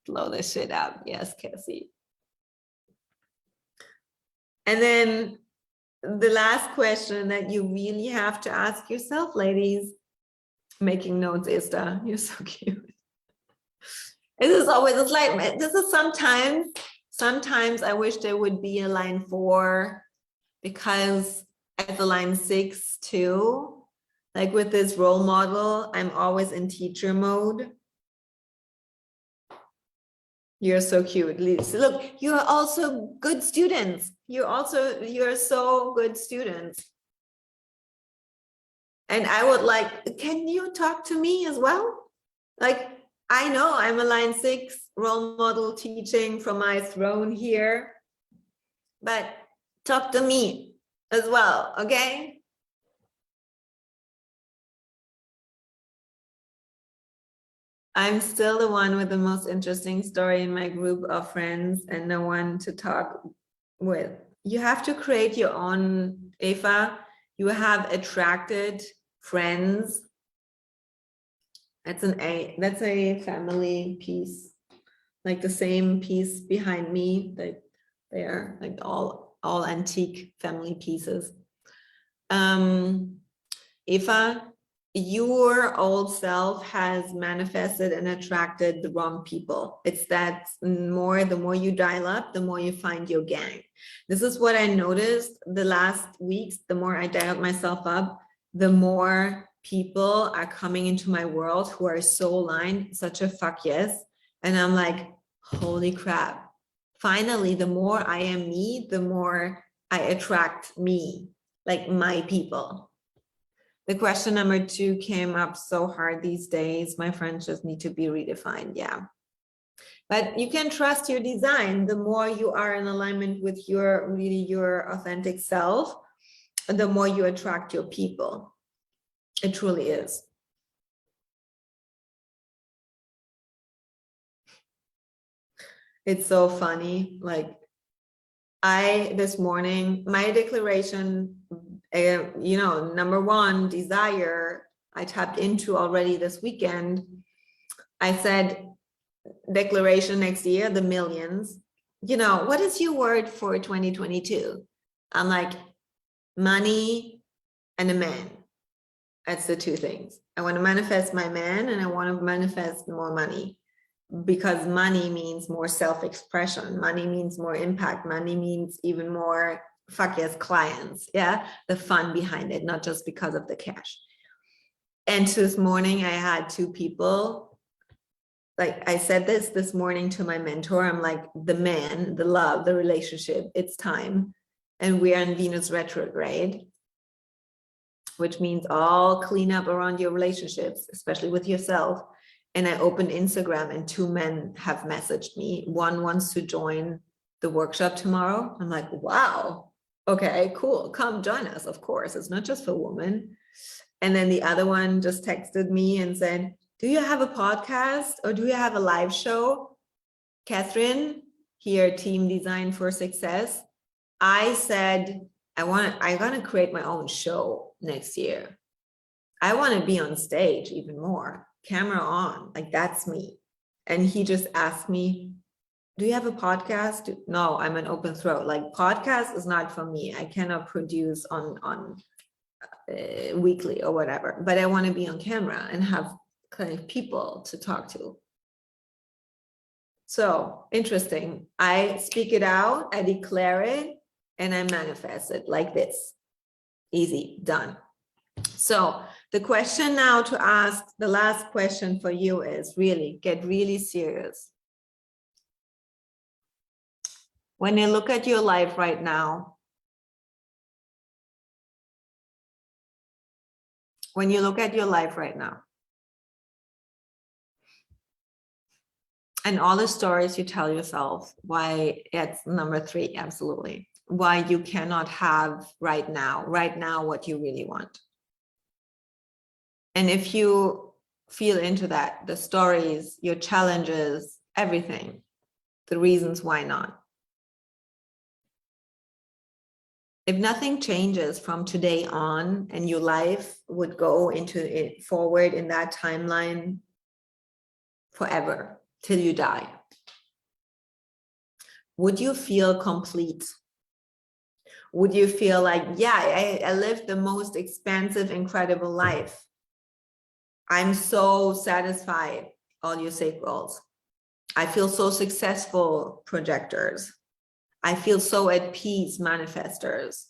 Blow this shit up. Yes, Cassie. And then the last question that you really have to ask yourself, ladies, making notes, Esther, you're so cute. This is always, it's like, this is sometimes I wish there would be a line 4, because at the line 6 too, like with this role model, I'm always in teacher mode. You're so cute, Lisa. Look, you're also good students. You're so good students. And I would like, can you talk to me as well? Like, I know I'm a line 6 role model teaching from my throne here, but talk to me as well, okay? I'm still the one with the most interesting story in my group of friends and the one to talk with. You have to create your own, Eva. You have attracted friends. That's a family piece, like the same piece behind me. Like they are like all antique family pieces. Eva, your old self has manifested and attracted the wrong people. It's that the more you dial up, the more you find your gang. This is what I noticed the last weeks. The more I dialed myself up, the more people are coming into my world who are so aligned, such a fuck yes. And I'm like, holy crap. Finally, the more I am me, the more I attract me, like my people. The question number 2 came up so hard these days. My friends just need to be redefined. Yeah. But you can trust your design. The more you are in alignment with your authentic self, the more you attract your people. It truly is. It's so funny. Like this morning, my declaration, number 1, desire, I tapped into already this weekend. I said, declaration next year, the millions. What is your word for 2022? I'm like, money and a man. That's the 2 things. I want to manifest my man and I want to manifest more money, because money means more self-expression. Money means more impact. Money means even more fuck yes clients. Yeah. The fun behind it, not just because of the cash. And this morning I had 2 people. Like I said this morning to my mentor, I'm like, the man, the love, the relationship, it's time. And we are in Venus retrograde, which means all clean up around your relationships, especially with yourself. And I opened Instagram and 2 men have messaged me. One wants to join the workshop tomorrow. I'm like, wow, okay, cool. Come join us. Of course, it's not just for women. And then the other one just texted me and said, do you have a podcast or do you have a live show? Catherine, here, Team Design for Success. I said, I'm going to create my own show next year. I want to be on stage even more, camera on, like that's me. And he just asked me, do you have a podcast? No, I'm an open throat. Like podcast is not for me. I cannot produce on weekly or whatever, but I want to be on camera and have kind of people to talk to. So interesting. I speak it out, I declare it, and I manifest it like this. Easy, done. So the question now to ask, the last question for you is get really serious. When you look at your life right now, and all the stories you tell yourself, why it's number 3, absolutely. Why you cannot have right now what you really want. And if you feel into that, the stories, your challenges, everything, the reasons why not. If nothing changes from today on and your life would go into it forward in that timeline forever till you die, would you feel complete? Would you feel like, yeah, I lived the most expansive, incredible life. I'm so satisfied, all you sacrals. I feel so successful, projectors. I feel so at peace, manifestors.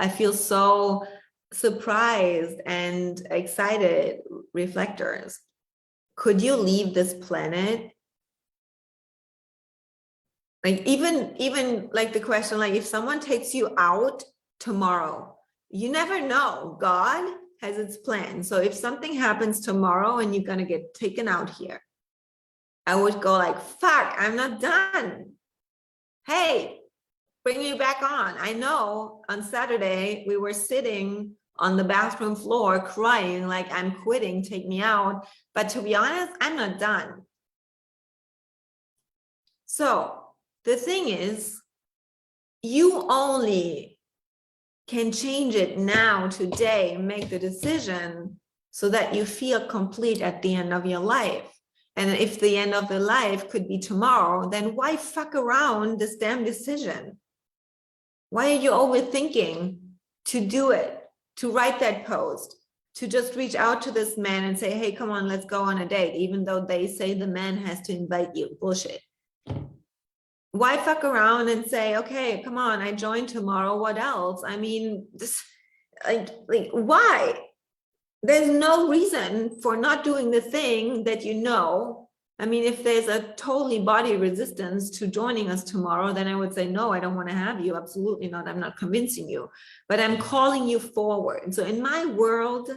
I feel so surprised and excited, reflectors. Could you leave this planet? Like even like the question, like if someone takes you out tomorrow, you never know. God has its plan. So if something happens tomorrow and you're gonna get taken out here, I would go like, fuck, I'm not done. Hey, bring me back on. I know on Saturday we were sitting on the bathroom floor crying like, I'm quitting, take me out. But to be honest, I'm not done. So the thing is, you only can change it now, today, make the decision so that you feel complete at the end of your life. And if the end of the life could be tomorrow, then why fuck around this damn decision? Why are you overthinking to do it, to write that post, to just reach out to this man and say, hey, come on, let's go on a date, even though they say the man has to invite you. Bullshit. Why fuck around and say, okay, come on, I join tomorrow. What else? I mean, this, like why? There's no reason for not doing the thing that you know. I mean, if there's a totally body resistance to joining us tomorrow, then I would say, no, I don't want to have you. Absolutely not. I'm not convincing you, but I'm calling you forward. So in my world,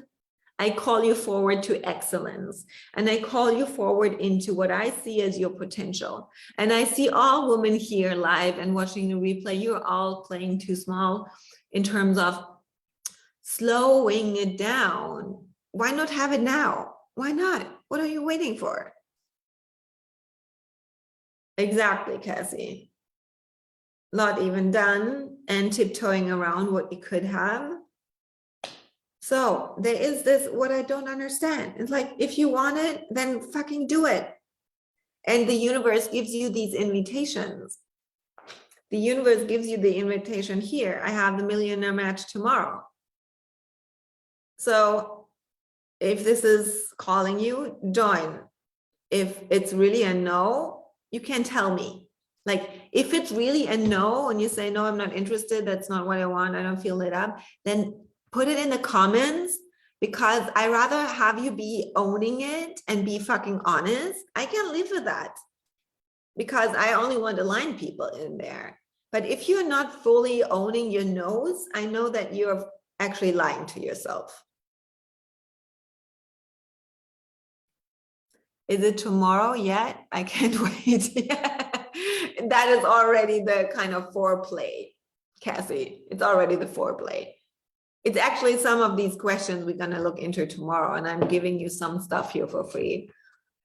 I call you forward to excellence, and I call you forward into what I see as your potential. And I see all women here live and watching the replay. You're all playing too small in terms of slowing it down. Why not have it now? Why not? What are you waiting for? Exactly, Cassie. Not even done and tiptoeing around what you could have. So there is this, what I don't understand. It's like, if you want it, then fucking do it. And the universe gives you these invitations. The universe gives you the invitation here. I have the millionaire match tomorrow. So if this is calling you, join. If it's really a no, you can tell me. Like, if it's really a no and you say, no, I'm not interested, that's not what I want, I don't feel lit up, then put it in the comments, because I rather have you be owning it and be fucking honest. I can't live with that, because I only want aligned people in there. But if you're not fully owning your no's, I know that you're actually lying to yourself. Is it tomorrow yet? I can't wait. That is already the kind of foreplay, Cassie. It's already the foreplay. It's actually some of these questions we're going to look into tomorrow, and I'm giving you some stuff here for free.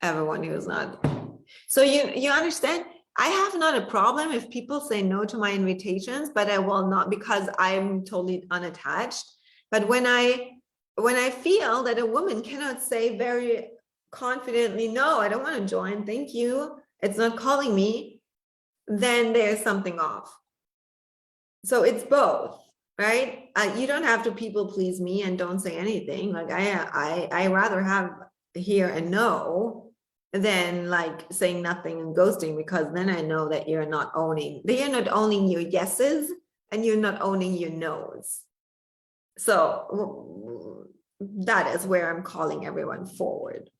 Everyone who's not. So you understand, I have not a problem if people say no to my invitations, but I will not, because I'm totally unattached. But when I feel that a woman cannot say very confidently, no, I don't want to join, thank you, it's not calling me, then there's something off. So it's both, right? You don't have to people please me and don't say anything. Like I rather have hear and no than like saying nothing and ghosting, because then I know that you're not owning your yeses and you're not owning your no's. So that is where I'm calling everyone forward.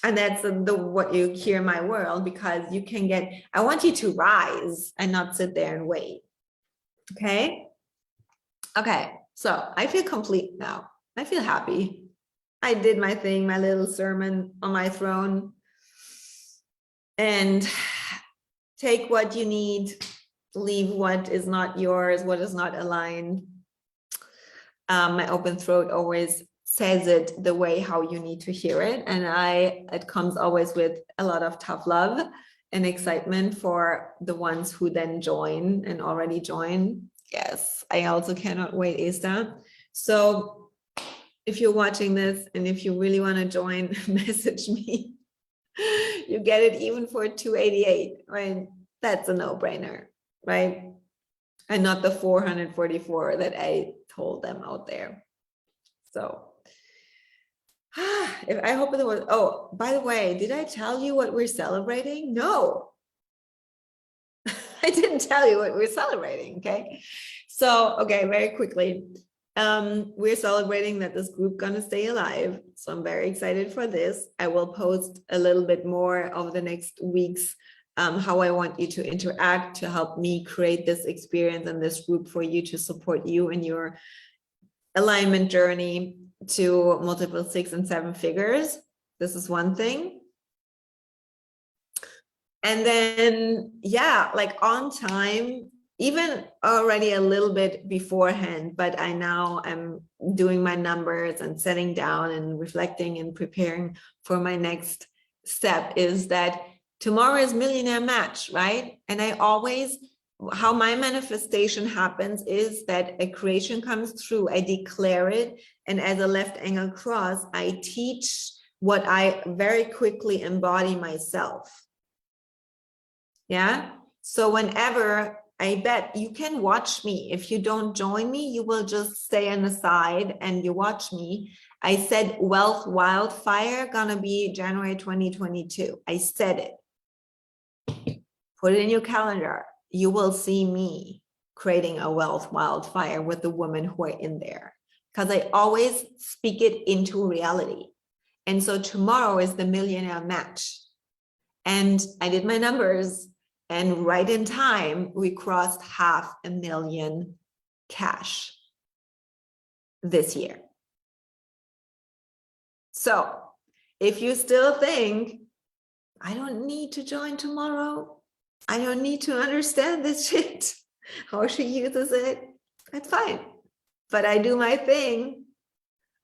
And that's what you hear in my world, because you can get, I want you to rise and not sit there and wait. Okay. So I feel complete now. I feel happy. I did my thing, my little sermon on my throne, and take what you need, leave what is not yours, what is not aligned. My open throat always says it the way how you need to hear it. And it comes always with a lot of tough love and excitement for the ones who then join and already join. Yes, I also cannot wait, Esther. So if you're watching this and if you really want to join, message me. You get it even for $288, right? That's a no-brainer, right? And not the $444 that I told them out there. So I hope it was, oh, by the way, did I tell you what we're celebrating? No, I didn't tell you what we're celebrating, okay? So, okay, very quickly, we're celebrating that this group gonna stay alive. So I'm very excited for this. I will post a little bit more over the next weeks, how I want you to interact to help me create this experience and this group for you, to support you in your alignment journey to multiple 6 and 7 figures. This is one thing. And then, yeah, like on time, even already a little bit beforehand, but I now am doing my numbers and setting down and reflecting and preparing for my next step, is that tomorrow is Millionaire Match, right? And I always, how my manifestation happens is that a creation comes through, I declare it, and as a left angle cross, I teach what I very quickly embody myself. Yeah. So whenever I bet you can watch me. If you don't join me, you will just stay on the side and you watch me. I said Wealth Wildfire gonna be January 2022. I said it. Put it in your calendar. You will see me creating a wealth wildfire with the women who are in there, because I always speak it into reality. And so tomorrow is the millionaire match. And I did my numbers, and right in time, we crossed 500,000 cash this year. So if you still think, I don't need to join tomorrow, I don't need to understand this shit, how she uses it, that's fine. But I do my thing,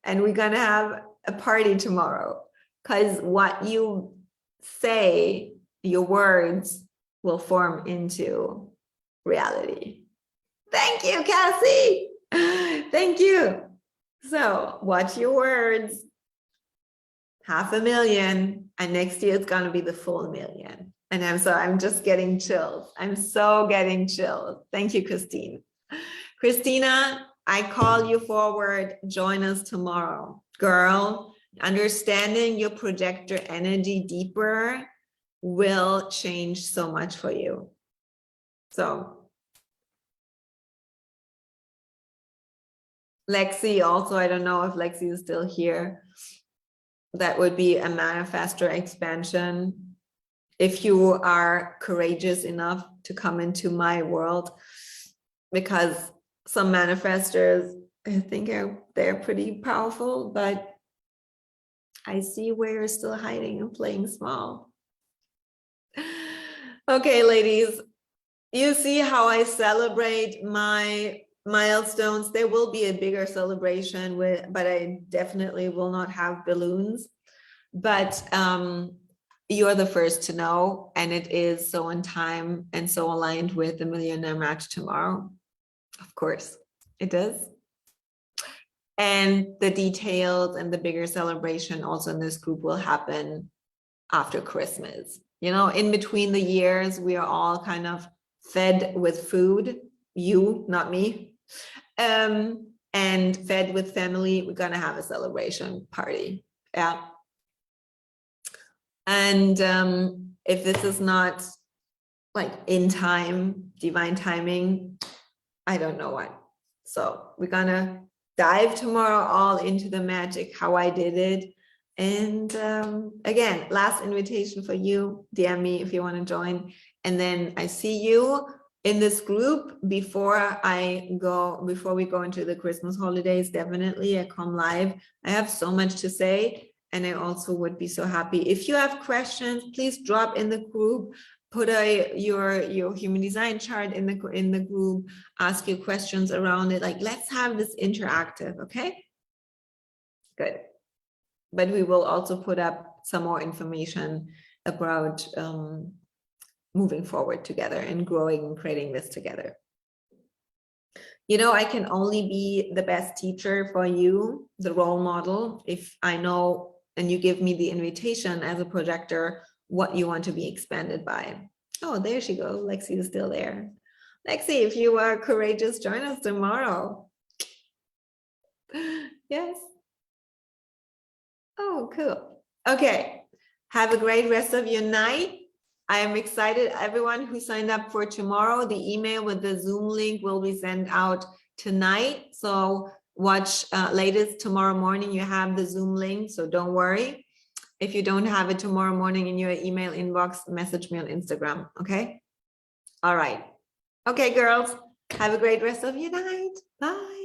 and we're gonna have a party tomorrow, because what you say, your words will form into reality. Thank you, Cassie. Thank you. So watch your words. 500,000, and next year it's gonna be the full million. And I'm just getting chills. I'm so getting chills. Thank you, Christine. Christina, I call you forward. Join us tomorrow. Girl, understanding your projector energy deeper will change so much for you. So Lexi also, I don't know if Lexi is still here. That would be a manifestor expansion. If you are courageous enough to come into my world, because some manifestors, I think they're pretty powerful, but I see where you're still hiding and playing small. Okay, ladies, you see how I celebrate my milestones. There will be a bigger celebration but I definitely will not have balloons. But you're the first to know, and it is so on time and so aligned with the Millionaire Match tomorrow. Of course, it does. And the details and the bigger celebration also in this group will happen after Christmas. You know, in between the years, we are all kind of fed with food. You, not me. And fed with family. We're gonna have a celebration party. Yeah. And if this is not like in time, divine timing, I don't know what. So we're gonna dive tomorrow all into the magic, how I did it. And again, last invitation for you, DM me if you want to join. And then I see you in this group before we go into the Christmas holidays. Definitely I come live. I have so much to say, and I also would be so happy if you have questions, please drop in the group. Put your human design chart in the group, ask your questions around it. Like, let's have this interactive, okay? Good. But we will also put up some more information about moving forward together and growing and creating this together. You know, I can only be the best teacher for you, the role model, if I know and you give me the invitation as a projector what you want to be expanded by. Oh, there she goes. Lexi is still there. Lexi, if you are courageous, join us tomorrow. Yes. Oh, cool. Okay. Have a great rest of your night. I am excited. Everyone who signed up for tomorrow, the email with the Zoom link will be sent out tonight. So watch latest tomorrow morning. You have the Zoom link, so don't worry. If you don't have it tomorrow morning in your email inbox, message me on Instagram, okay? All right. Okay, girls, have a great rest of your night. Bye.